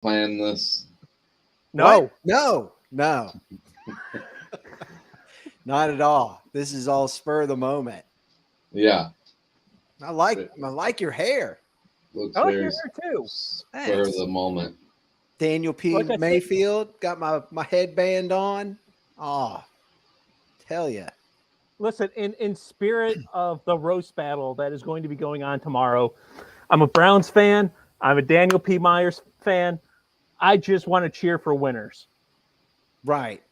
plan this? No. What? No. Not at all. This is all spur of the moment. Yeah, I like your hair. looks I like very your hair too. spur of the moment. Daniel P. Like I said- Mayfield got my headband on. Oh, tell ya. Listen, in spirit of the roast battle that is going to be going on tomorrow, I'm a Browns fan. I'm a Daniel P. Myers fan. I just want to cheer for winners. Right.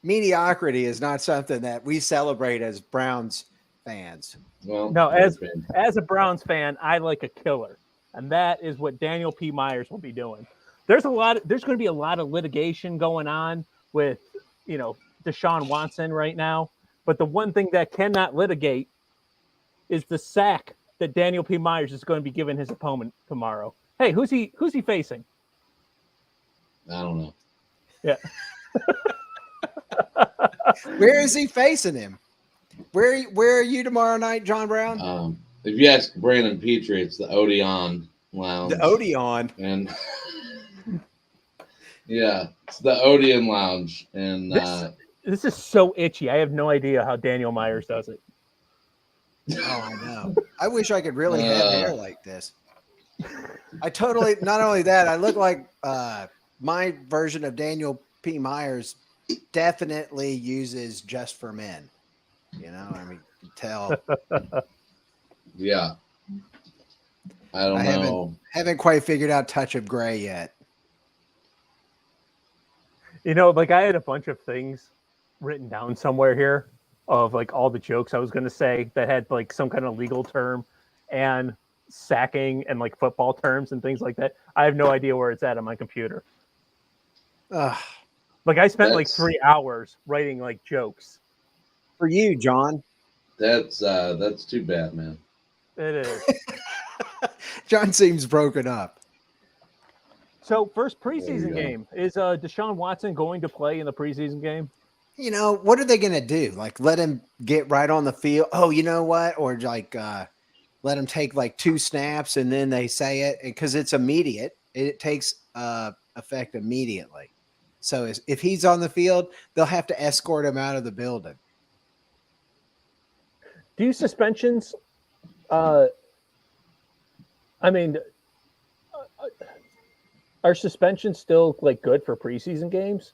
Mediocrity is not something that we celebrate as Browns fans. Well, No, okay. as a Browns fan, I like a killer, and that is what Daniel P. Myers will be doing. There's going to be a lot of litigation going on with Deshaun Watson right now, but the one thing that cannot litigate is the sack that Daniel P. Myers is going to be giving his opponent tomorrow. Hey, who's he facing? I don't know. Yeah. Where is he facing him? Where are you tomorrow night, John Brown? If you ask Brandon Petrie, it's the Odeon Lounge. The Odeon. And yeah, it's the Odeon Lounge. And This is so itchy. I have no idea how Daniel Myers does it. Oh, I know. I wish I could really have hair like this. Not only that, I look like my version of Daniel P. Myers definitely uses Just for Men. You know, I mean, you can tell. yeah. I don't know. Haven't quite figured out Touch of Gray yet. Like I had a bunch of things written down somewhere here of like all the jokes I was going to say that had like some kind of legal term and sacking and like football terms and things like that. I have no idea where it's at on my computer. Like I spent like 3 hours writing like jokes. For you, John. That's too bad, man. It is. John seems broken up. So first preseason game, is Deshaun Watson going to play in the preseason game? You know, what are they going to do? Like let him get right on the field? Oh, you know what? Or like let him take like 2 snaps and then they say it because it's immediate. It takes effect immediately. So if he's on the field, they'll have to escort him out of the building. Do suspensions? Are suspensions still like good for preseason games?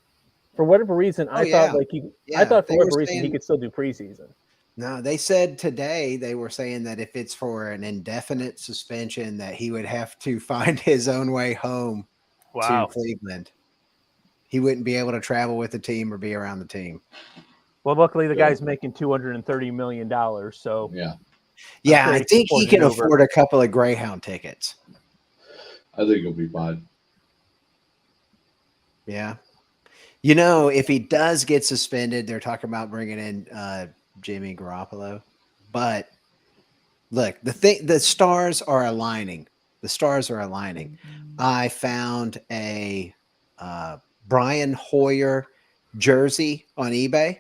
For whatever reason, I thought for whatever reason he could still do preseason. No, they said today they were saying that if it's for an indefinite suspension, that he would have to find his own way home to Cleveland. He wouldn't be able to travel with the team or be around the team. Well, luckily the guy's making $230 million, so yeah, I think he can afford a couple of Greyhound tickets. I think he'll be fine. Yeah. You know, if he does get suspended, they're talking about bringing in Jimmy Garoppolo. But look, the stars are aligning. The stars are aligning. I found a Brian Hoyer jersey on eBay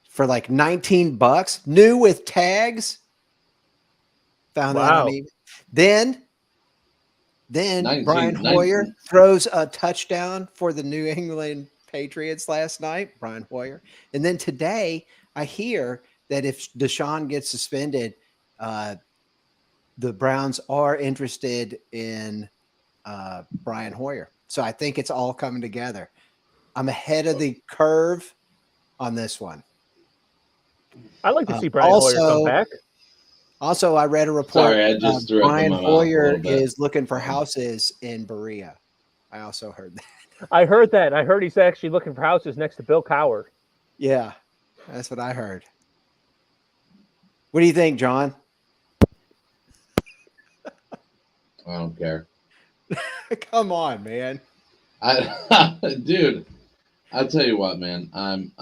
for like $19, new with tags. Found that on eBay. Then Brian Hoyer throws a touchdown for the New England Patriots last night, Brian Hoyer. And then today I hear that if Deshaun gets suspended, the Browns are interested in Brian Hoyer. So I think it's all coming together. I'm ahead of the curve on this one. I'd like to see Brian Hoyer come back. Also, I read a report. Brian Hoyer is looking for houses in Berea. I also heard that. I heard that. I heard he's actually looking for houses next to Bill Cowher. Yeah, that's what I heard. What do you think, John? I don't care. Come on, man. Dude, I'll tell you what, man. I'm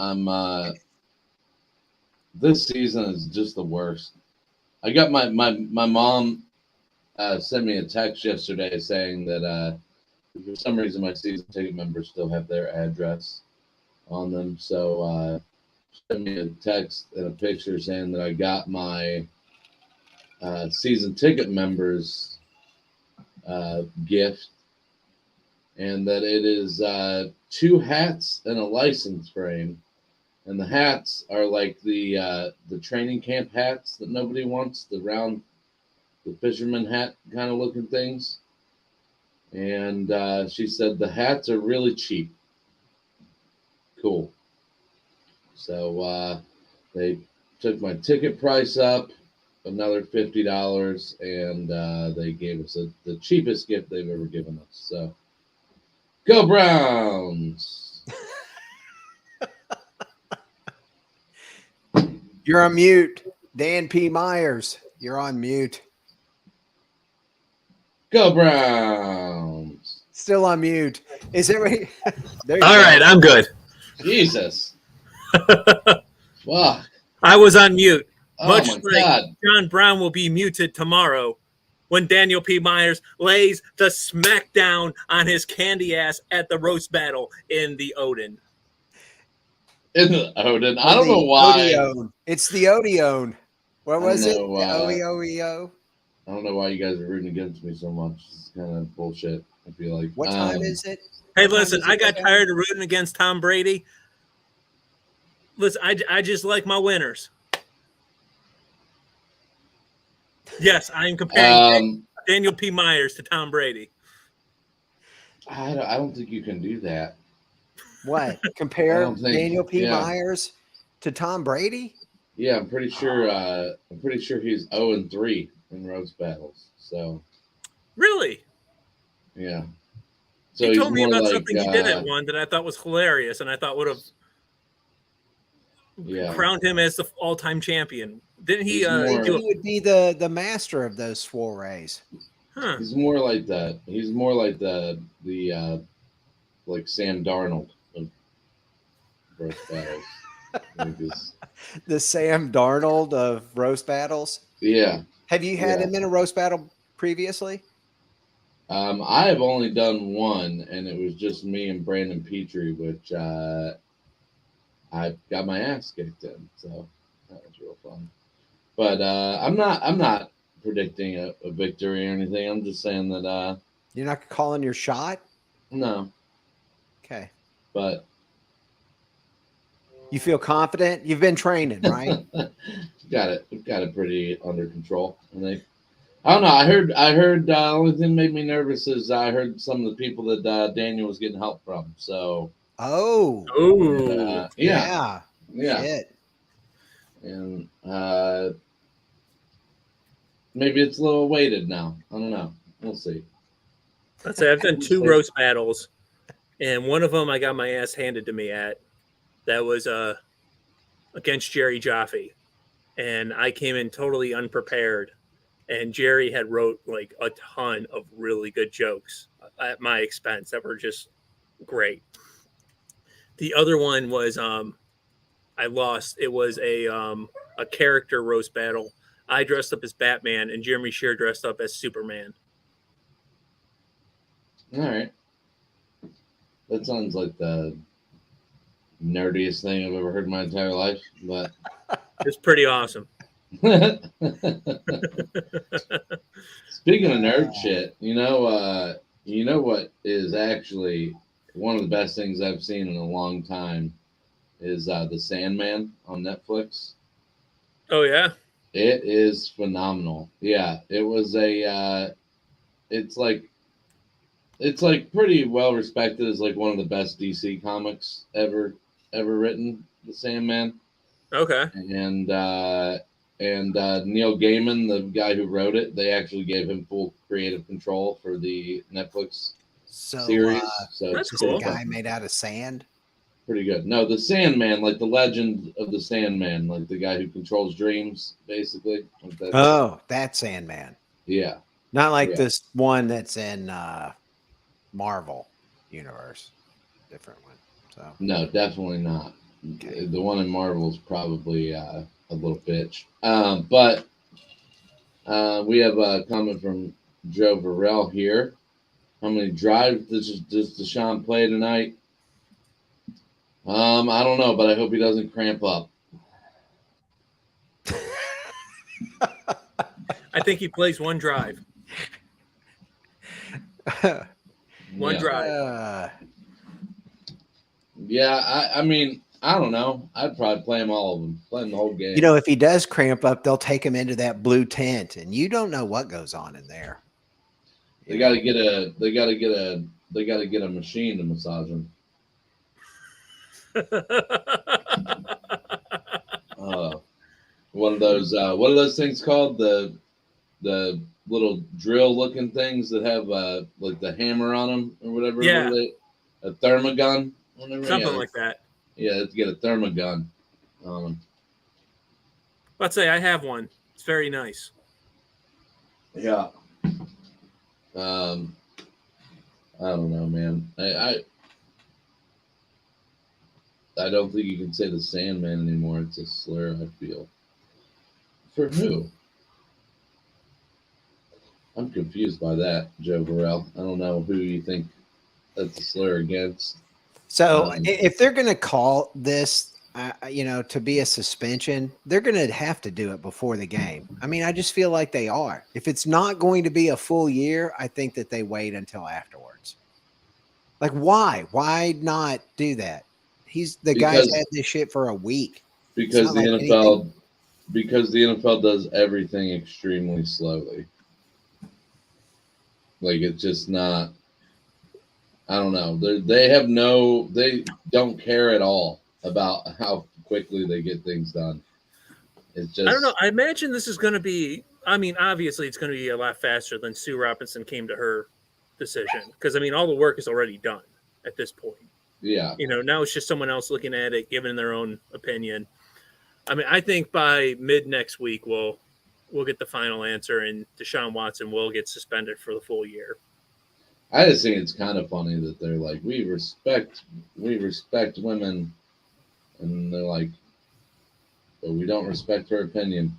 this season is just the worst. I got my mom sent me a text yesterday saying that for some reason my season ticket members still have their address on them. So she sent me a text and a picture saying that I got my season ticket members gift, and that it is 2 hats and a license frame. And the hats are like the training camp hats that nobody wants, the fisherman hat kind of looking things. And she said the hats are really cheap. Cool. So they took my ticket price up another $50, and they gave us the cheapest gift they've ever given us. So go Browns! You're on mute. Dan P. Myers, you're on mute. Go Browns! Still on mute. Is everybody? There you All go. right, I'm good. Jesus. Fuck. I was on mute. Oh Much my like God. John Brown will be muted tomorrow when Daniel P. Myers lays the smackdown on his candy ass at the roast battle in the Odin. In the Odin. I don't know The why. Odeon. It's the Odeon. What was it? The know, Oeo. I don't know why you guys are rooting against me so much. It's kind of bullshit, I feel like. What time is it? Hey, What time listen, is it I got right tired of rooting against Tom Brady. Listen, I just like my winners. Yes, I am comparing Daniel P. Myers to Tom Brady. I don't think you can do that. What? I Compare don't think- Daniel P. yeah. Myers to Tom Brady? Yeah, I'm pretty sure. I'm pretty sure he's 0-3 in roast battles. So Really? yeah. So He he's told me more about like, something he did at one that I thought was hilarious, and I thought would have yeah. crowned him as the all-time champion. Didn't he? He's more- He Do it? would be the master of those soirees. Huh. He's more like that. He's more like the like Sam Darnold of roast battles. Like his- The Sam Darnold of roast battles. yeah. Have you had Yeah. him in a roast battle previously? I have only done one, and it was just me and Brandon Petrie, which I got my ass kicked in, so that was real fun. But I'm not predicting a victory or anything. I'm just saying that You're not calling your shot? no, Okay. but You feel confident? You've been training, right? we've got it pretty under control. I think. I don't know. I heard. Only thing that made me nervous is I heard some of the people that Daniel was getting help from. So Oh. Ooh. yeah. Shit. And maybe it's a little weighted now. I don't know. We'll see. Let's say I've done 2 roast battles, and one of them I got my ass handed to me at. That was against Jerry Jaffe, and I came in totally unprepared. And Jerry had wrote like a ton of really good jokes at my expense that were just great. The other one was I lost. It was a character roast battle. I dressed up as Batman, and Jeremy Shear dressed up as Superman. All right. That sounds like the nerdiest thing I've ever heard in my entire life. But It's pretty awesome. speaking of nerd shit, you know what is actually one of the best things I've seen in a long time is The Sandman on Netflix. Oh yeah. It is phenomenal. Yeah, it was it's like pretty well respected as like one of the best DC comics ever written, The Sandman. Okay. And Neil Gaiman, the guy who wrote it, they actually gave him full creative control for the Netflix So series. So That's just cool. a guy made out of sand. pretty good. No, the Sandman, like the legend of the Sandman, like the guy who controls dreams, basically. Like that. Oh, that's Sandman. Yeah. Not like Yeah. this one that's in Marvel universe. Different one. So No, definitely not. Okay. The one in Marvel is probably a little bitch. But we have a comment from Joe Varell here. How many drives does Deshaun play tonight? I don't know, but I hope he doesn't cramp up. I think he plays one drive. One Yeah. drive. Yeah, I mean, I don't know. I'd probably play them all of them, play them the whole game. You know, if he does cramp up, they'll take him into that blue tent, and you don't know what goes on in there. they got to get a machine to massage him. One of those what are those things called? The little drill looking things that have like the hammer on them or whatever. Yeah. What are they? A thermogun. Whatever. Something Yeah, like that. yeah, let's get a thermogun. Let's say I have one. It's very nice. Yeah. I don't know, man. I don't think you can say the Sandman anymore. It's a slur, I feel. For who? I'm confused by that, Joe Burrell. I don't know who you think that's a slur against. So if they're going to call this, to be a suspension, they're going to have to do it before the game. I mean, I just feel like they are. If it's not going to be a full year, I think that they wait until afterwards. Like, why? Why not do that? The guy's had this shit for a week. Because the NFL does everything extremely slowly. Like, it's just not. I don't know. They don't care at all about how quickly they get things done. It's just. I don't know. I imagine this is going to be. I mean, obviously, it's going to be a lot faster than Sue Robinson came to her decision because I mean, all the work is already done at this point. Yeah. Now it's just someone else looking at it, giving their own opinion. I mean, I think by mid next week we'll get the final answer, and Deshaun Watson will get suspended for the full year. I just think it's kind of funny that they're like, we respect women, and they're like, but we don't respect her opinion.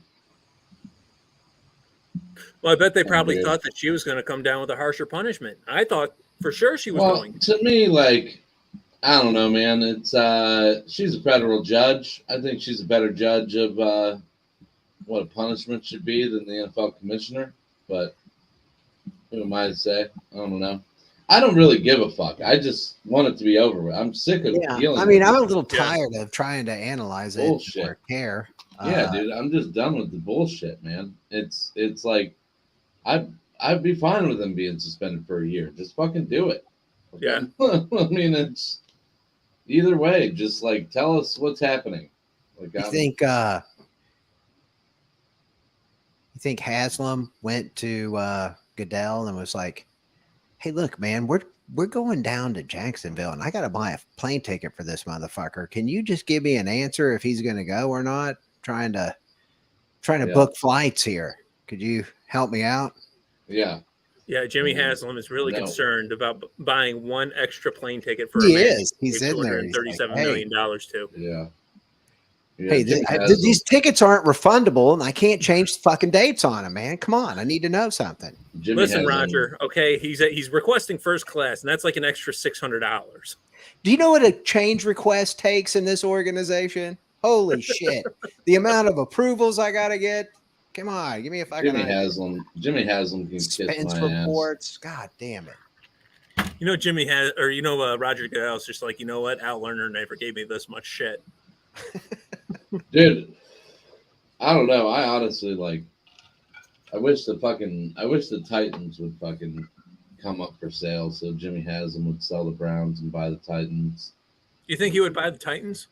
Well, I bet they probably thought that she was going to come down with a harsher punishment. I thought for sure she was going to. Me, like, I don't know, man. It's she's a federal judge. I think she's a better judge of what a punishment should be than the NFL commissioner. But who am I to say? I don't know. I don't really give a fuck. I just want it to be over with. I'm sick of dealing. I mean, I'm a little tired of trying to analyze bullshit. Or care. Yeah, dude. I'm just done with the bullshit, man. It's like I'd be fine with them being suspended for a year. Just fucking do it. Okay? Yeah. I mean, it's either way. Just like tell us what's happening. Like, you think Haslam went to Goodell and was like, "Hey, look, man, we're going down to Jacksonville, and I got to buy a plane ticket for this motherfucker. Can you just give me an answer if he's going to go or not? Trying to book flights here. Could you help me out?" Yeah. Yeah, Jimmy Haslam is really concerned about buying one extra plane ticket for He's in there. $237 million too. Yeah. Hey, these tickets aren't refundable, and I can't change fucking dates on them, man. Come on, I need to know something. Listen, Roger. Okay, he's requesting first class, and that's like an extra $600. Do you know what a change request takes in this organization? Holy shit! The amount of approvals I gotta get. Come on, give me a fucking. Jimmy Haslam can kiss my reports. Ass. God damn it. Roger Goodell's just like, you know what? Al Lerner never gave me this much shit. Dude, I don't know. I honestly I wish the Titans would fucking come up for sale so Jimmy Haslam would sell the Browns and buy the Titans. You think he would buy the Titans?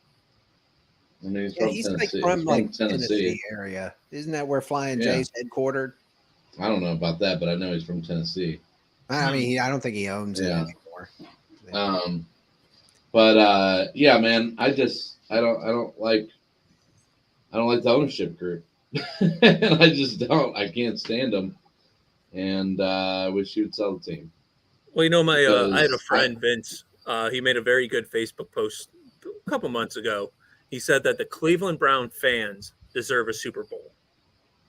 I mean, he's from Tennessee area. Isn't that where Flying J's headquartered? I don't know about that, but I know he's from Tennessee. I mean, I don't think he owns it anymore. Yeah, man, I don't like the ownership group. And I can't stand them. And I wish he would sell the team. Well, I had a friend, Vince. He made a very good Facebook post a couple months ago. He said that the Cleveland Brown fans deserve a Super Bowl.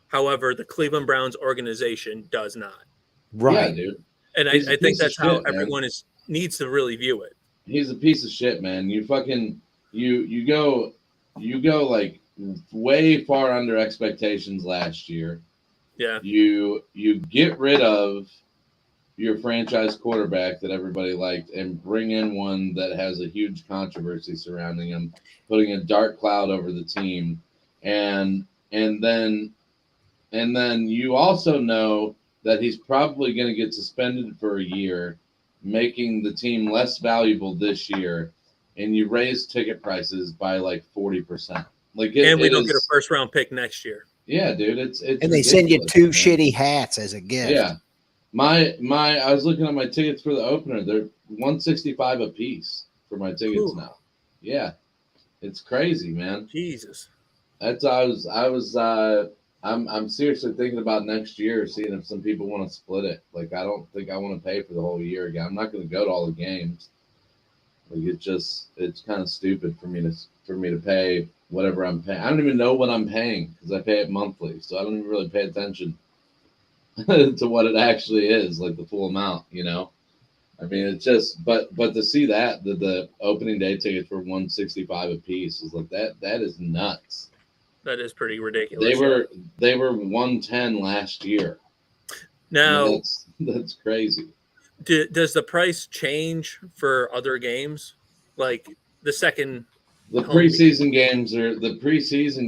However, the Cleveland Browns organization does not. Right, yeah, dude. And I think that's how everyone needs to really view it. He's a piece of shit, man. You fucking you go like way far under expectations last year. Yeah. You get rid of your franchise quarterback that everybody liked and bring in one that has a huge controversy surrounding him, putting a dark cloud over the team, and then you also know that he's probably going to get suspended for a year, making the team less valuable this year, and you raise ticket prices by like 40%. Like and we don't get a first round pick next year. Yeah, dude, it's and they send you 2 shitty hats as a gift. Yeah. My I was looking at my tickets for the opener. They're $165 a piece for my tickets now. Yeah. It's crazy, man. Jesus. I'm seriously thinking about next year, seeing if some people want to split it. Like, I don't think I want to pay for the whole year again. I'm not going to go to all the games. Like, it's kind of stupid for me to pay whatever I'm paying. I don't even know what I'm paying because I pay it monthly, so I don't even really pay attention to what it actually is, like the full amount. You know, I mean, it's just but to see that the opening day tickets were $165 a piece is like that is nuts. That is pretty ridiculous. They were $110 last year. Now I mean, that's crazy. Does the price change for other games, like the second? The preseason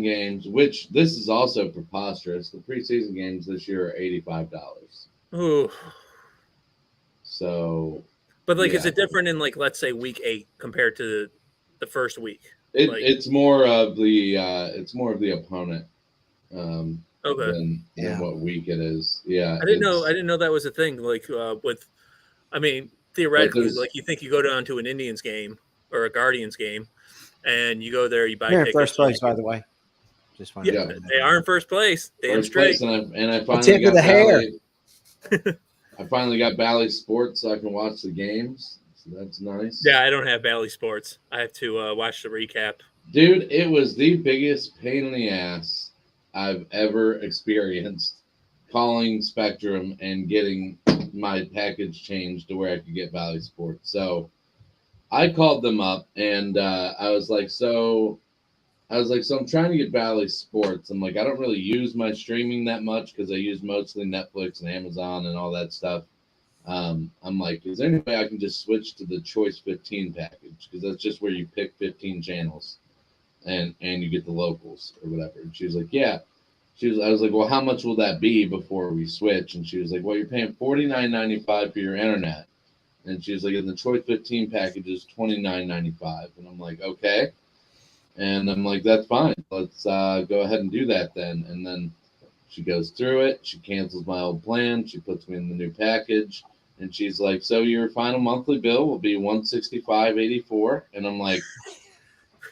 games, which this is also preposterous. The preseason games this year are $85. Ooh. So, but like, yeah. Is it different in like, let's say week 8 compared to the first week? It's more of the opponent. Okay. Than what week it is. Yeah. I didn't know that was a thing. Like theoretically, like you think you go down to an Indians game or a Guardians game, and you go there, you buy They're tickets. in first place, by the way. Just they are in first place. Damn straight. And I finally got I finally got Bally Sports so I can watch the games. So that's nice. Yeah, I don't have Bally Sports. I have to watch the recap. Dude, it was the biggest pain in the ass I've ever experienced calling Spectrum and getting my package changed to where I could get Bally Sports. So I called them up and I was like, so I'm trying to get Bally Sports. I'm like, I don't really use my streaming that much because I use mostly Netflix and Amazon and all that stuff. I'm like, is there any way I can just switch to the Choice 15 package? Because that's just where you pick 15 channels and you get the locals or whatever. And she was like, yeah. I was like, well, how much will that be before we switch? And she was like, well, you're paying $49.95 for your internet. And she was like, and the Choice 15 package is $29.95. And I'm like, okay. And I'm like, that's fine. Let's go ahead and do that then. And then she goes through it. She cancels my old plan. She puts me in the new package. And she's like, so your final monthly bill will be $165.84. And I'm like,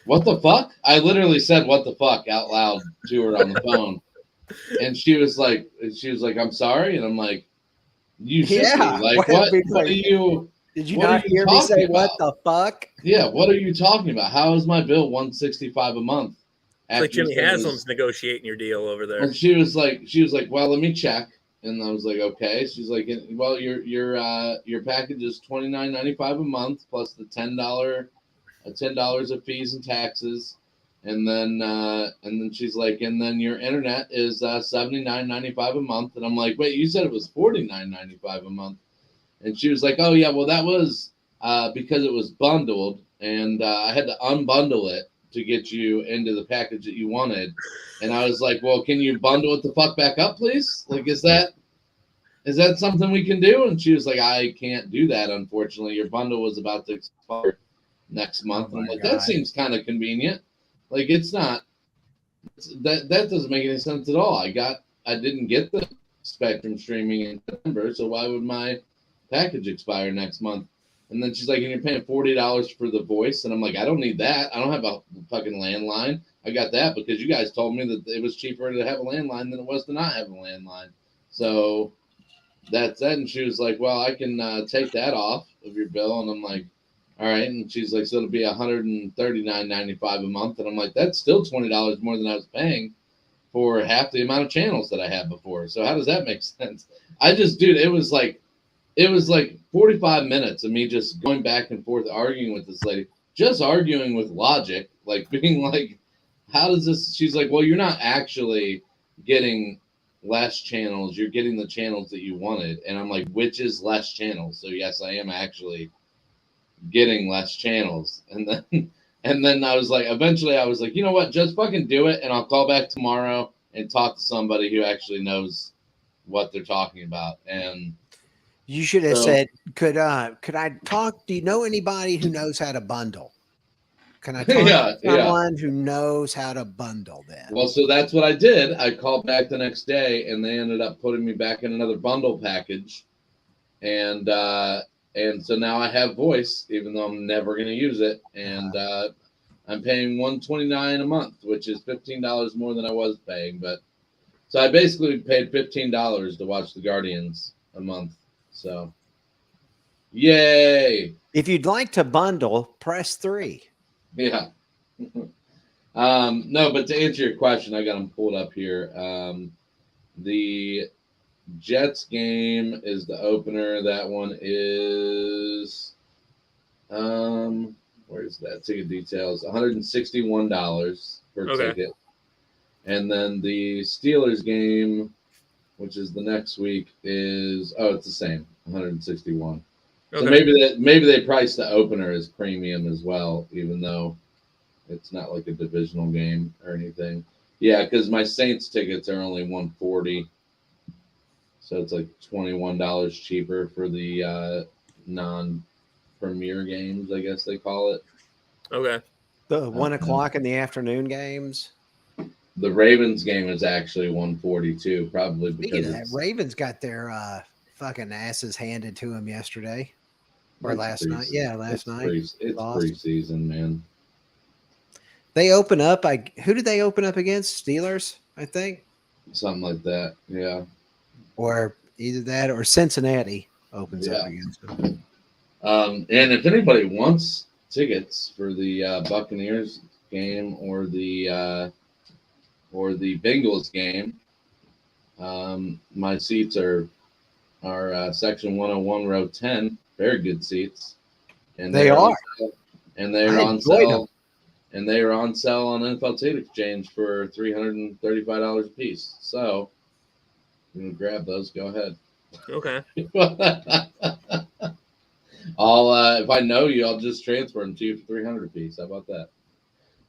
what the fuck? I literally said what the fuck out loud to her on the phone. And she was like, I'm sorry. And I'm like, you should be. Like, what are you? Did you not hear me say what the fuck? Yeah, what are you talking about? How is my bill $165 a month? It's like Jimmy Haslam's negotiating your deal over there. And she was like, well, let me check. And I was like, okay. She's like, well, your package is $29.95 a month plus the $10 of fees and taxes. And then she's like, and then your internet is $79.95 a month. And I'm like, wait, you said it was $49.95 a month. And she was like, oh yeah, well that was because it was bundled, and I had to unbundle it to get you into the package that you wanted. And I was like, well, can you bundle it the fuck back up, please? Like, is that something we can do? And she was like, I can't do that, unfortunately. Your bundle was about to expire next month. And I'm like, that seems kind of convenient. Like, it's not. That doesn't make any sense at all. I didn't get the Spectrum streaming in September, so why would my package expire next month? And then she's like, and you're paying $40 for the voice. And I'm like, I don't need that. I don't have a fucking landline. I got that because you guys told me that it was cheaper to have a landline than it was to not have a landline. So that's that. And she was like, well, I can take that off of your bill. And I'm like, all right. And she's like, so it'll be $139.95 a month. And I'm like, that's still $20 more than I was paying for half the amount of channels that I had before. So how does that make sense? Dude, it was like 45 minutes of me just going back and forth arguing with this lady, just arguing with logic, like being like, how does this? She's like, well, you're not actually getting less channels. You're getting the channels that you wanted. And I'm like, which is less channels? So yes, I am actually getting less channels. And then I was like, eventually I was like, you know what? Just fucking do it. And I'll call back tomorrow and talk to somebody who actually knows what they're talking about. And You should have So- said, could I talk? Do you know anybody who knows how to bundle? Can I talk Yeah, to someone who knows how to bundle then? well, so that's what I did. I called back the next day, and they ended up putting me back in another bundle package, and so now I have voice, even though I'm never going to use it, and I'm paying $129 a month, which is $15 more than I was paying. But so I basically paid $15 to watch the Guardians a month. So, yay! If you'd like to bundle, press 3. Yeah. No, but to answer your question, I got them pulled up here. The Jets game is the opener. That one is where's that? Ticket details. $161 per Okay. ticket. And then the Steelers game, which is the next week, is it's the same, 161. So Okay. maybe they priced the opener as premium as well, even though it's not like a divisional game or anything. Yeah, because my Saints tickets are only $140, so it's like $21 cheaper for the non-premier games, I guess they call it. Okay. The 1 o'clock in the afternoon games. The Ravens game is actually $142, probably Speaking because of that, Ravens got their fucking asses handed to them yesterday or last night. Yeah, last night. It's Lost. preseason, man. They open up. Who did they open up against? Steelers, I think, Something like that. Yeah. or either that or Cincinnati opens up Yeah. against them. And if anybody wants tickets for the Buccaneers game or the Bengals game, my seats are section 101, row 10. Very good seats, and They they're are. on sale, and they're I on enjoyed sale, and they are on sale on NFL Ticket Exchange for $335 a piece. So, you can grab those. Go ahead. Okay. I'll if I know you, I'll just transfer them to you for $300 a piece. How about that?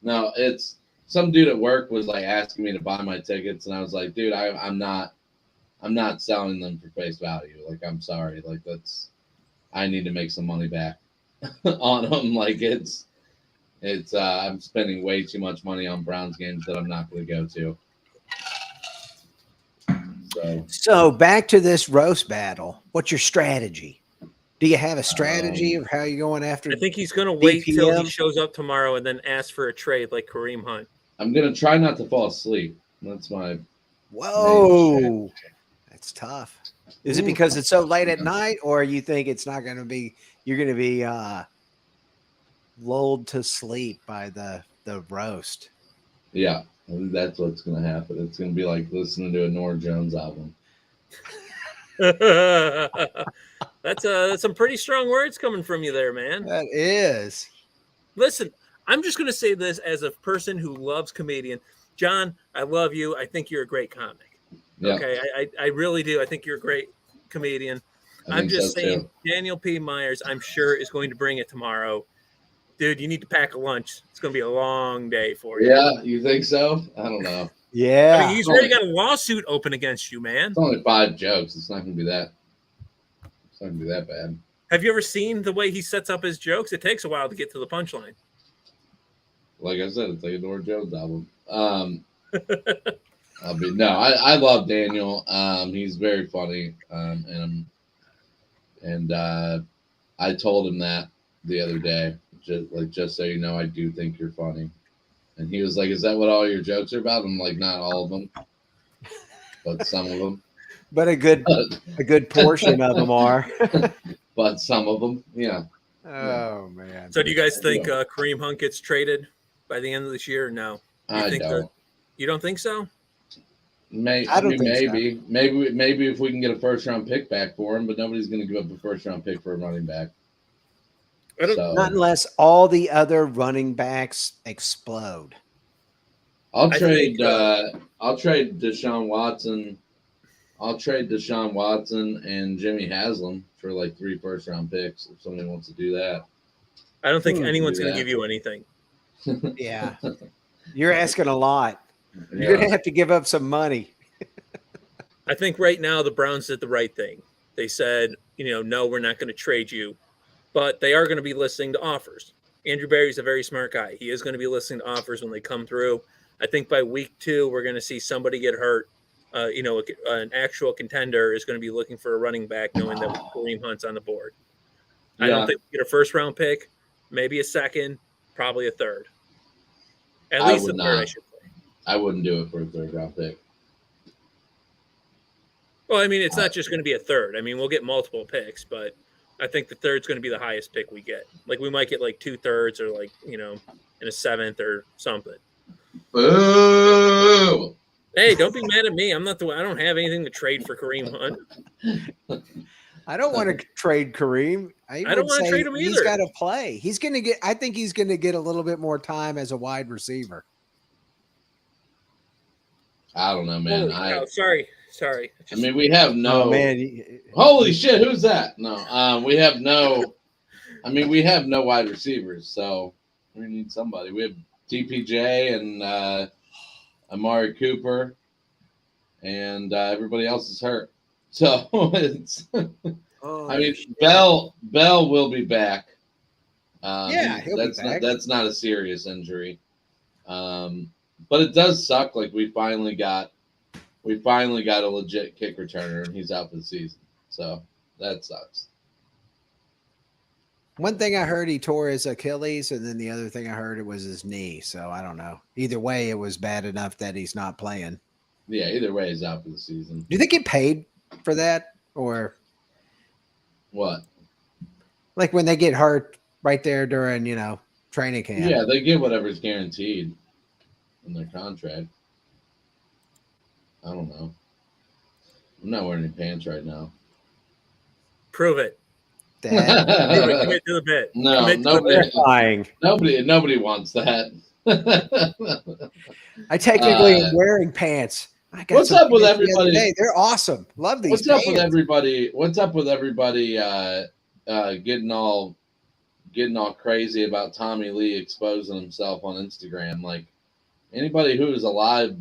No, it's some dude at work was like asking me to buy my tickets, and I was like, dude, I'm not selling them for face value. Like, I'm sorry, like I need to make some money back on them. Like it's I'm spending way too much money on Browns games that I'm not going to go to. So back to this roast battle. What's your strategy? Do you have a strategy of how you're going after? I think he's going to wait till he DPM? shows up tomorrow and then ask for a trade like Kareem Hunt. I'm going to try not to fall asleep. That's my Whoa, that's tough. Is it because it's so late at night, or you think it's not going to be? You're going to be lulled to sleep by the roast. Yeah, I think that's what's going to happen. It's going to be like listening to a Nora Jones album. That's some pretty strong words coming from you there, man. That is. Listen, I'm just going to say this as a person who loves comedian. John, I love you. I think you're a great comic. Yeah, Okay, I really do. I think you're a great comedian. I I'm think just so, saying, too. Daniel P. Myers, I'm sure, is going to bring it tomorrow. Dude, you need to pack a lunch. It's going to be a long day for you. Yeah, you think so? I don't know. Yeah. I mean, he's already got a lawsuit open against you, man. It's only 5 jokes. It's not going to be that. It's not going to be that bad. Have you ever seen the way he sets up his jokes? It takes a while to get to the punchline. Like I said, it's like a Nora Jones album. I love Daniel. He's very funny. And I told him that the other day, just so you know, I do think you're funny. And he was like, "Is that what all your jokes are about?" I'm like, "Not all of them, but some of them." But a good portion of them are. But some of them, yeah. Oh man. So do you guys think Kareem Hunt gets traded by the end of this year? Or no. I don't. You don't think so? Maybe, I don't think so. maybe if we can get a first round pick back for him, but nobody's going to give up a first round pick for a running back. I don't. So, Not unless all the other running backs explode. I'll I trade. think, I'll trade Deshaun Watson I'll trade Deshaun Watson and Jimmy Haslam for like 3 first-round picks if somebody wants to do that. I don't think anyone's do going to that. give you anything. Yeah. You're asking a lot. You're Yeah. going to have to give up some money. I think right now the Browns did the right thing. They said, no, we're not going to trade you, but they are going to be listening to offers. Andrew Berry's a very smart guy. He is going to be listening to offers when they come through. I think by week 2, we're going to see somebody get hurt. An actual contender is going to be looking for a running back, knowing that Kareem Hunt's on the board. I don't think we get a first-round pick, maybe a second, probably a third. At I least would a third, I not. should say. I wouldn't do it for a 3rd-round pick. Well, I mean, it's not just going to be a third. I mean, we'll get multiple picks, but I think the third's going to be the highest pick we get. Like, we might get like 2/3 or like, in a 7th or something. Boo! Hey, don't be mad at me. I don't have anything to trade for Kareem Hunt. I don't want to trade Kareem. I don't want to trade him He's either. got to play. I think he's going to get a little bit more time as a wide receiver. I don't know, man. Holy cow, sorry. I mean, we have no. Oh, man. Holy shit! Who's that? No, we have no. I mean, we have no wide receivers, so we need somebody. We have DPJ and Amari Cooper, and everybody else is hurt. So it's. Oh, I mean, Bell will be back. Yeah, he'll be back. That's not a serious injury, but it does suck. Like we finally got a legit kick returner, and he's out for the season. So that sucks. One thing I heard, he tore his Achilles, and then the other thing I heard, it was his knee. So I don't know. Either way, it was bad enough that he's not playing. Yeah, either way, he's out for the season. Do they get paid for that, or What? like when they get hurt right there during training camp? Yeah, they get whatever's guaranteed in their contract. I don't know. I'm not wearing any pants right now. Prove it. Dad, Commit to the bit. No, Commit to the bit. terrifying. nobody wants that. I technically am wearing pants. I got What's some up with pants the other everybody? day. They're awesome. Love these. What's up with pants. everybody? What's up with everybody getting all crazy about Tommy Lee exposing himself on Instagram? Like anybody who was alive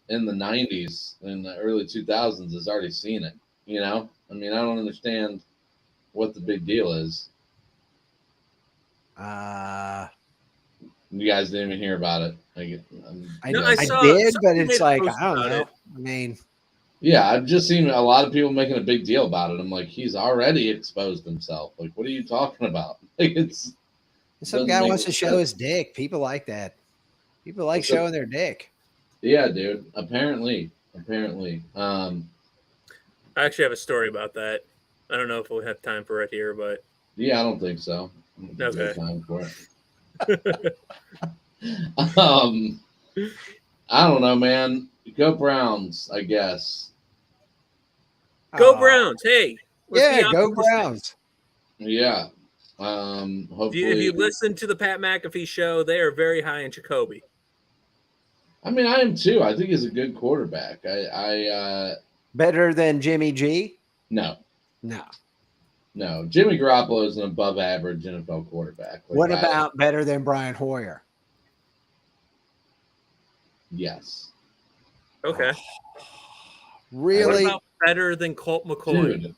in the 90s and the early 2000s has already seen it. I mean, I don't understand what the big deal is. You guys didn't even hear about it. I saw did, but somebody it's made a like post I don't about know. it. I mean, yeah, I've just seen a lot of people making a big deal about it. I'm like, he's already exposed himself. Like, what are you talking about? Like, it's some doesn't guy make wants to any show sense. his dick. People like that. People like So- showing their dick. Yeah, dude. Apparently. I actually have a story about that. I don't know if we'll have time for it here, but Yeah, I don't think so. I don't think there's Okay. time for it. I don't know, man. Go Browns, I guess. go Oh, Browns. Hey. let's be Yeah, go optimistic. Browns. Yeah. If Hopefully. you listen to the Pat McAfee show, they are very high in Jacoby. I mean, I am too. I think he's a good quarterback. I Better than Jimmy G? no. No. Jimmy Garoppolo is an above average NFL quarterback. Like, What about better than Brian Hoyer? Yes. Okay. Really? What about better than Colt McCoy? Dude.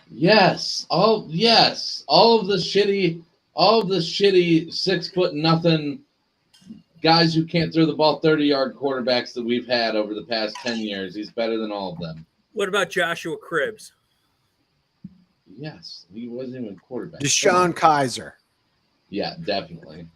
Yes. All of the shitty 6'0" guys who can't throw the ball 30-yard quarterbacks that we've had over the past 10 years. He's better than all of them. What about Joshua Cribbs? Yes. He wasn't even a quarterback. Deshaun Kaiser. Yeah, definitely.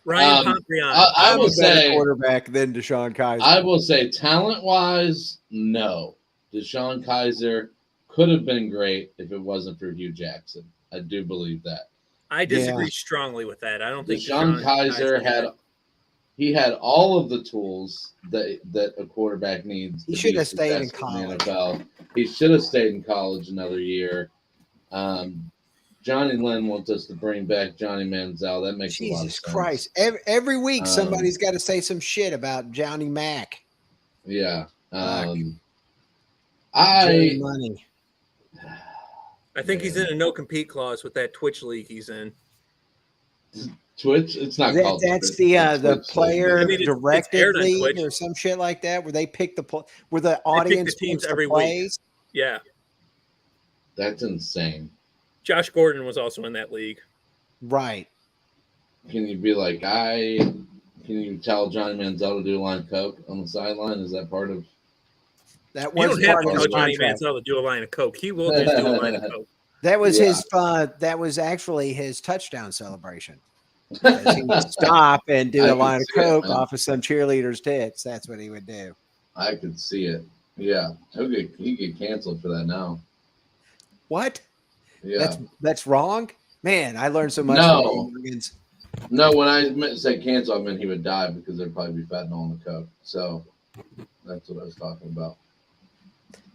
Ryan Um, Pompriano. I I'm will a better say quarterback than Deshaun Kaiser. I will say talent-wise, no. Deshaun Kaiser could have been great if it wasn't for Hugh Jackson. I do believe that. I disagree strongly with that. I don't think Deshaun Kaiser had all of the tools that a quarterback needs. He to should be have stayed in successful college. the NFL. He should have stayed in college another year. Johnny Lynn wants us to bring back Johnny Manziel. That makes a lot of Jesus sense. Christ. Every week somebody's got to say some shit about Johnny Mack. Yeah. Fuck. J I Money. I think he's in a no compete clause with that Twitch league he's in. Twitch. It's not That, called that's Twitch, the it's Twitch player I mean, it's directed aired on league Twitch. or some shit like that, where they pick where the They pick audience the teams picks the every week. plays. Yeah. That's insane. Josh Gordon was also in that league. Right. Can you be like, can you tell Johnny Manziel to do a line of coke on the sideline? Is that part of? That You was don't have part to of tell his Johnny contract. Manziel to do a line of coke. He will just do a line of coke. That was Yeah. his. That was actually his touchdown celebration. As he would stop and do I a could line of see it, coke man. off of some cheerleader's tits. That's what he would do. I could see it. Yeah, he get canceled for that now. What? Yeah. That's wrong. Man, I learned so much No. from you youngins. No, when I said cancel, I meant he would die because there'd probably be fentanyl on the coke. So that's what I was talking about.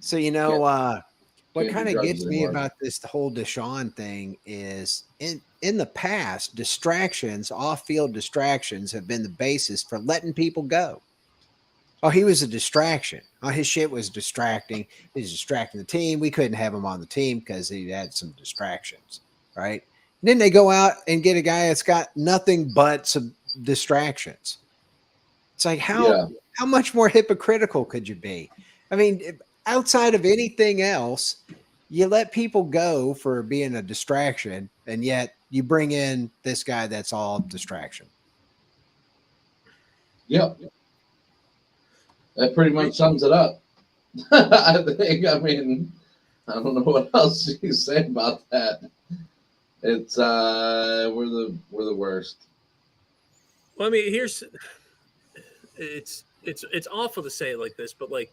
So what Can't do kind of drugs gets me anymore. about this whole Deshaun thing is in the past, distractions, off-field distractions, have been the basis for letting people go. Oh, he was a distraction. Oh, his shit was distracting. He was distracting the team. We couldn't have him on the team because he had some distractions, right? And then they go out and get a guy that's got nothing but some distractions. It's like how much more hypocritical could you be? I mean, outside of anything else, you let people go for being a distraction, and yet you bring in this guy that's all distraction. Yep. That pretty much sums it up. I think. I mean, I don't know what else you can say about that. It's we're the worst. Well, I mean, it's awful to say it like this, but like,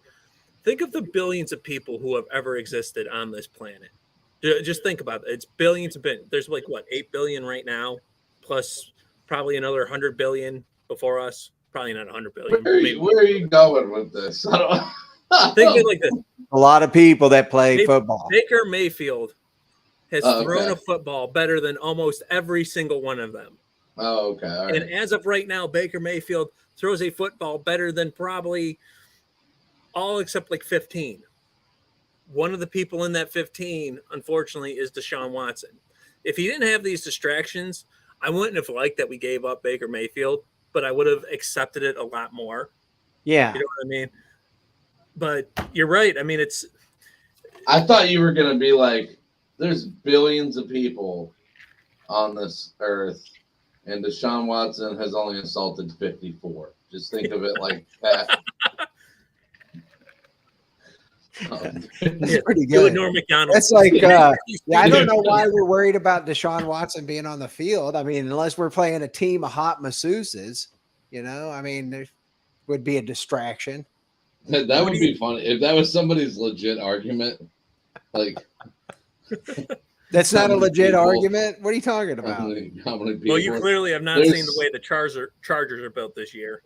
think of the billions of people who have ever existed on this planet. Just think about it. It's billions of billions. There's like what, 8 billion right now, plus probably another 100 billion before us. Probably not 100 billion. Where are you going with this? I don't Think of it like this. A lot of people that play football. Baker Mayfield has thrown okay. a football better than almost every single one of them. Oh, okay. All right. And as of right now, Baker Mayfield throws a football better than probably all except like 15. One of the people in that 15, unfortunately, is Deshaun Watson. If he didn't have these distractions, I wouldn't have liked that we gave up Baker Mayfield, but I would have accepted it a lot more. Yeah. You know what I mean? But you're right. I mean, I thought you were gonna be like, there's billions of people on this earth, and Deshaun Watson has only assaulted 54. Just think of it like that. That's pretty do good. Norm Macdonald. That's like, I don't know why we're worried about Deshaun Watson being on the field. I mean, unless we're playing a team of hot masseuses, I mean, there would be a distraction. That would be funny if that was somebody's legit argument. Like, that's not a legit people, argument. What are you talking about? How many people? Well, you clearly have not seen the way the Chargers are built this year.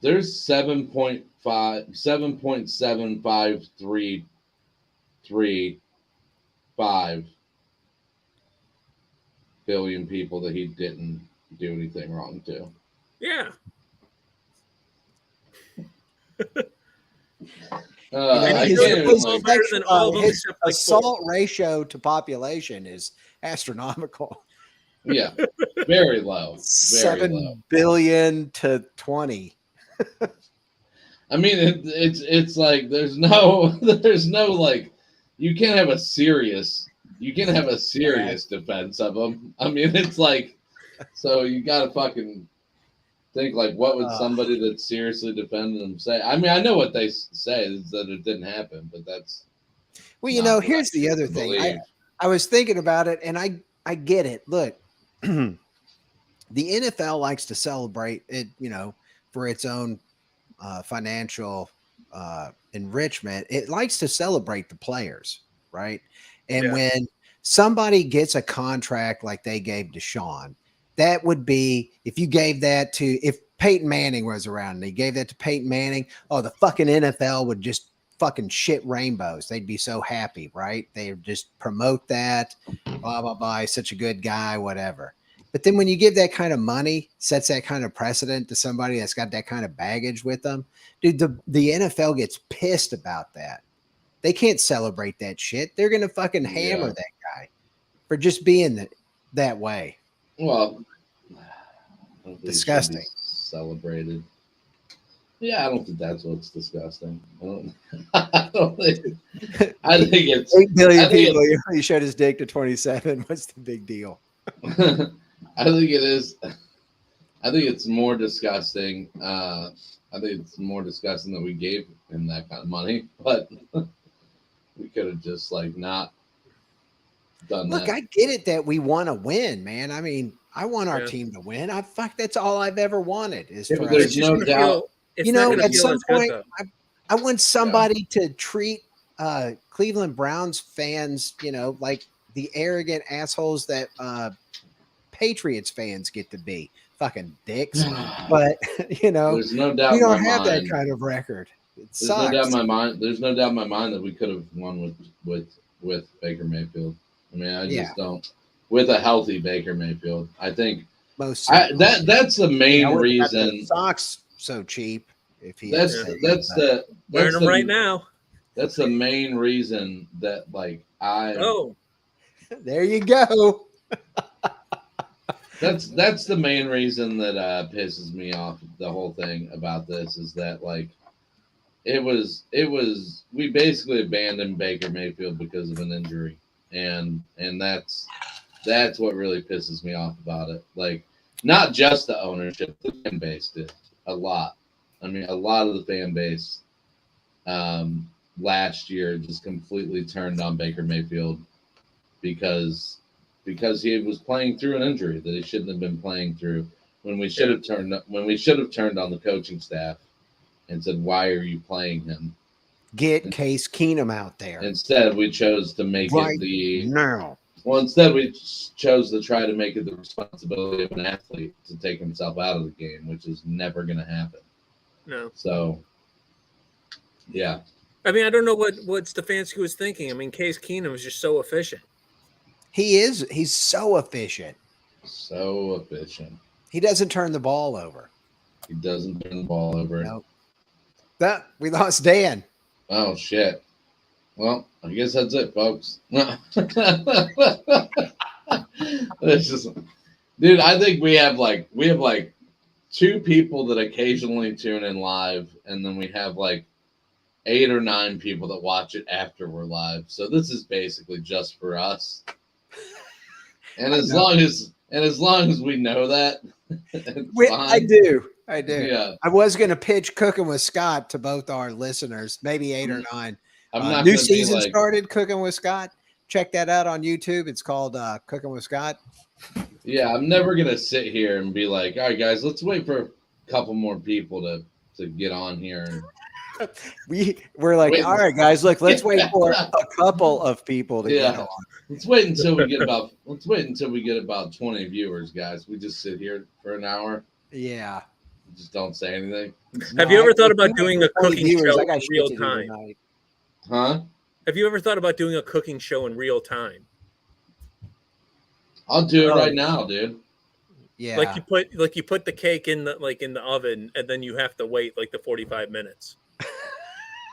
There's 7.7535 billion people that he didn't do anything wrong to. Yeah. His assault ratio to population is astronomical. Yeah, very low. 7 billion to 20. I mean, it's like there's no like you can't have a serious defense of them. I mean, it's like so you gotta fucking think like what would somebody that's seriously defending them say? I mean, I know what they say is that it didn't happen, but that's well, here's the other thing. I was thinking about it, and I get it. Look, the NFL likes to celebrate it, for its own financial enrichment. It likes to celebrate the players, right? And when somebody gets a contract like they gave Deshaun, that would be if you gave that to if Peyton Manning was around and they gave that to Peyton Manning, the fucking NFL would just fucking shit rainbows. They'd be so happy, right? They would just promote that, blah, blah, blah. He's such a good guy, whatever. But then when you give that kind of money, sets that kind of precedent to somebody that's got that kind of baggage with them, dude, the NFL gets pissed about that. They can't celebrate that shit. They're going to fucking hammer Yeah. that guy for just being that way. Well, I don't think it should be Disgusting. celebrated. Yeah, I don't think that's what's disgusting. I don't think. I think it's. 8 billion I think people. He showed his dick to 27. What's the big deal? I think it is. I think it's more disgusting. I think it's more disgusting that we gave him that kind of money, but we could have just like not done Look, that. I get it that we want to win, man. I mean, I want our Yeah. team to win. That's all I've ever wanted. Is Yeah, for but us there's to- no gonna doubt. feel- it's you not know, gonna at feel some as good, point, though. I want somebody to treat Cleveland Browns fans, like the arrogant assholes that Patriots fans get to be. Fucking dicks. But There's no doubt. we in don't my have that mind- kind of record. It There's no doubt in sucks. my mind. There's no doubt in my mind that we could have won with Baker Mayfield. I mean, I Yeah. just don't. With a healthy Baker Mayfield, I think Most that's the main I would've got the reason. socks so cheap if he That's had that's stayed, the Wearing that's them right the, now. that's the main reason that like Oh, but there you go. that's the main reason that pisses me off. The whole thing about this is that like it was we basically abandoned Baker Mayfield because of an injury, and that's what really pisses me off about it. Like not just the ownership, the fan base did a lot. I mean, a lot of the fan base last year just completely turned on Baker Mayfield because he was playing through an injury that he shouldn't have been playing through. When we should have turned on the coaching staff and said, "Why are you playing him?" Get Case Keenum out there Instead, we chose to make Right it the now. well. Instead, we chose to try to make it the responsibility of an athlete to take himself out of the game, which is never going to happen. no. So, yeah, I mean, I don't know what Stefanski was thinking. I mean, Case Keenum was just so efficient. He is. He's so efficient. so efficient. He doesn't turn the ball over. He doesn't turn the ball over. No. That we lost Dan. Oh shit. Well, I guess that's it, folks. It's just, dude. I think we have like 2 people that occasionally tune in live, and then we have like 8 or 9 people that watch it after we're live. So this is basically just for us. And as long as we know that, it's I fine. do. Yeah, I was going to pitch Cooking with Scott to both our listeners, maybe 8 or 9. I'm not New gonna be season like, started, Cooking with Scott. Check that out on YouTube. It's called Cooking with Scott. yeah, I'm never gonna sit here and be like, all right, guys, let's wait for a couple more people to get on here. And We're like, Wait. all right, guys, look, let's wait for a couple of people to get Yeah. on. let's wait until we get about 20 viewers, guys. We just sit here for an hour, Yeah. just don't say anything, Have you ever thought I about think doing for a 20 cooking viewers, show I got in shit real to do time? tonight. huh? Have you ever thought about doing a cooking show in real time? I'll do it Oh. right now, dude. Yeah. Like you put the cake in the oven, and then you have to wait like the 45 minutes.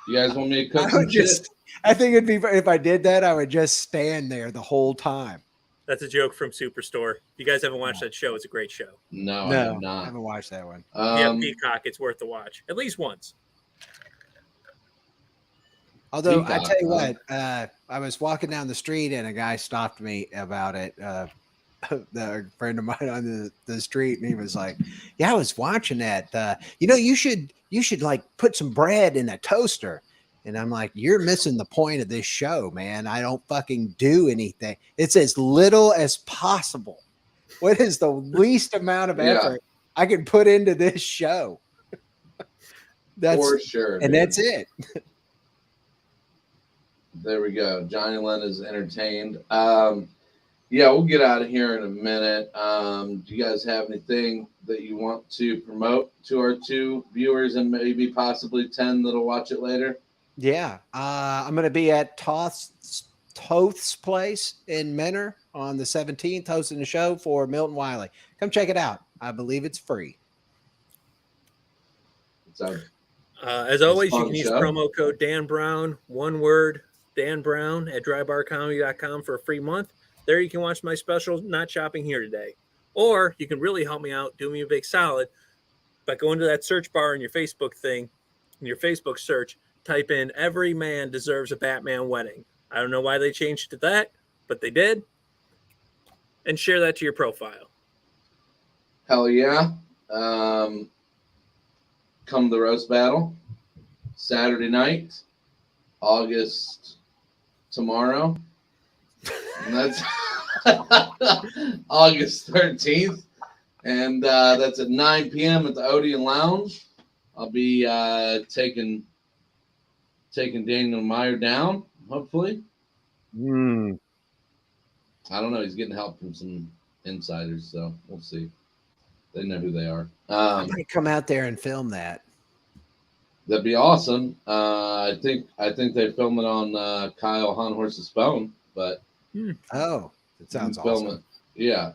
You guys want me to cook I some would shit? I think it'd be if I did that, I would just stand there the whole time. That's a joke from Superstore. If you guys haven't watched that show, it's a great show. No, I No, have I not. haven't watched that one. If you have Peacock, it's worth the watch at least once. Although I Peacock, tell you huh? what, I was walking down the street and a guy stopped me about it. The friend of mine on the street, and he was like, "Yeah, I was watching that. You should like put some bread in a toaster." And I'm like, "You're missing the point of this show, man. I don't fucking do anything. It's as little as possible. What is the least amount of Yeah. effort I can put into this show?" For sure. And dude. that's it. There we go. Johnny Lynn is entertained. Yeah, we'll get out of here in a minute. Do you guys have anything that you want to promote to our 2 viewers and maybe possibly 10 that'll watch it later? Yeah, I'm going to be at Toth's Toth's Place in Menor on the 17th, hosting a show for Milton Wiley. Come check it out. I believe it's free. So, As always, you fun can use show. promo code Dan Brown, one word, Dan Brown, at drybarcomedy.com for a free month. There you can watch my special, Not Shopping Here Today. Or you can really help me out, do me a big solid, by going to that search bar in your Facebook thing, in your Facebook search, type in Every Man Deserves a Batman Wedding. I don't know why they changed it to that, but they did. And share that to your profile. hell yeah. Come to the roast battle. Saturday night. August tomorrow. And that's August 13th. And that's at 9 p.m. at the Odeon Lounge. I'll be taking Daniel Meyer down, hopefully. Mm. I don't know. He's getting help from some insiders, so we'll see. They know who they are. I might come out there and film that. That'd be awesome. I think they film it on Kyle Honhorse's phone, but Oh, it sounds you can film awesome. it. Yeah.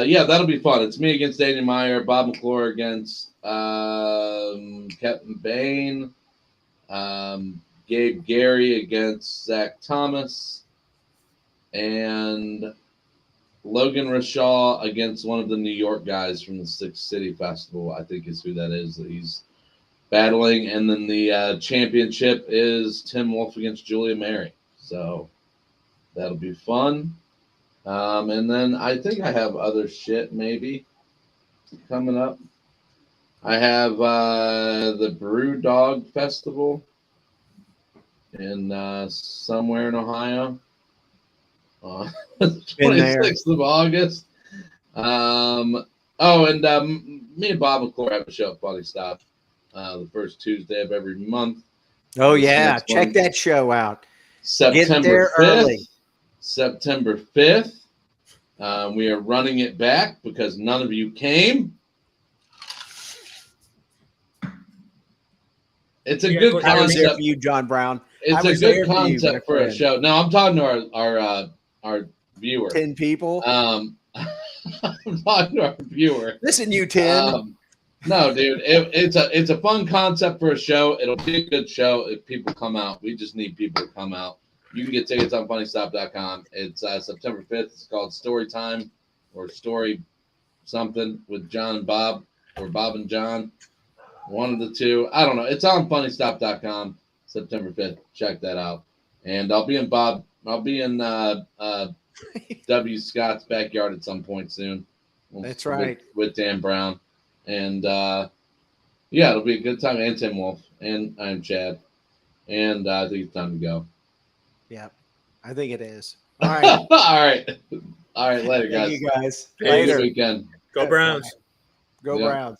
Yeah, that'll be fun. It's me against Daniel Meyer, Bob McClure against Captain Bain, Gabe Gary against Zach Thomas, and Logan Rashaw against one of the New York guys from the Six City Festival, I think is who that is that he's battling. And then the championship is Tim Wolf against Julia Mary. So that'll be fun. And then I think I have other shit maybe coming up. I have the Brew Dog Festival in somewhere in Ohio. 26th of August. Me and Bob McClure have a show at Funny Stop the first Tuesday of every month. Oh, This yeah. next Check one, that show out. September there 5th. early. September 5th. We are running it back because none of you came. It's a Yeah, good I was there concept. for you, John Brown. It's I a was there good for you, my concept for a friend. show. No, I'm talking to our viewer. 10 people. I'm talking to our viewer. Listen, you 10. No, dude, it's a fun concept for a show. It'll be a good show if people come out. We just need people to come out. You can get tickets on funnystop.com. It's September 5th. It's called Story Time or Story something with John and Bob or Bob and John. One of the two. I don't know. It's on funnystop.com, September 5th. Check that out. And I'll be in W. Scott's backyard at some point soon. That's right. With Dan Brown. And yeah, it'll be a good time. And Tim Wolf. And I'm Chad. And I think it's time to go. Yeah, I think it is. All right. All right. All right. Later, guys. Thank you guys. Have a good Later. weekend. Go Browns. Go Yeah. Browns.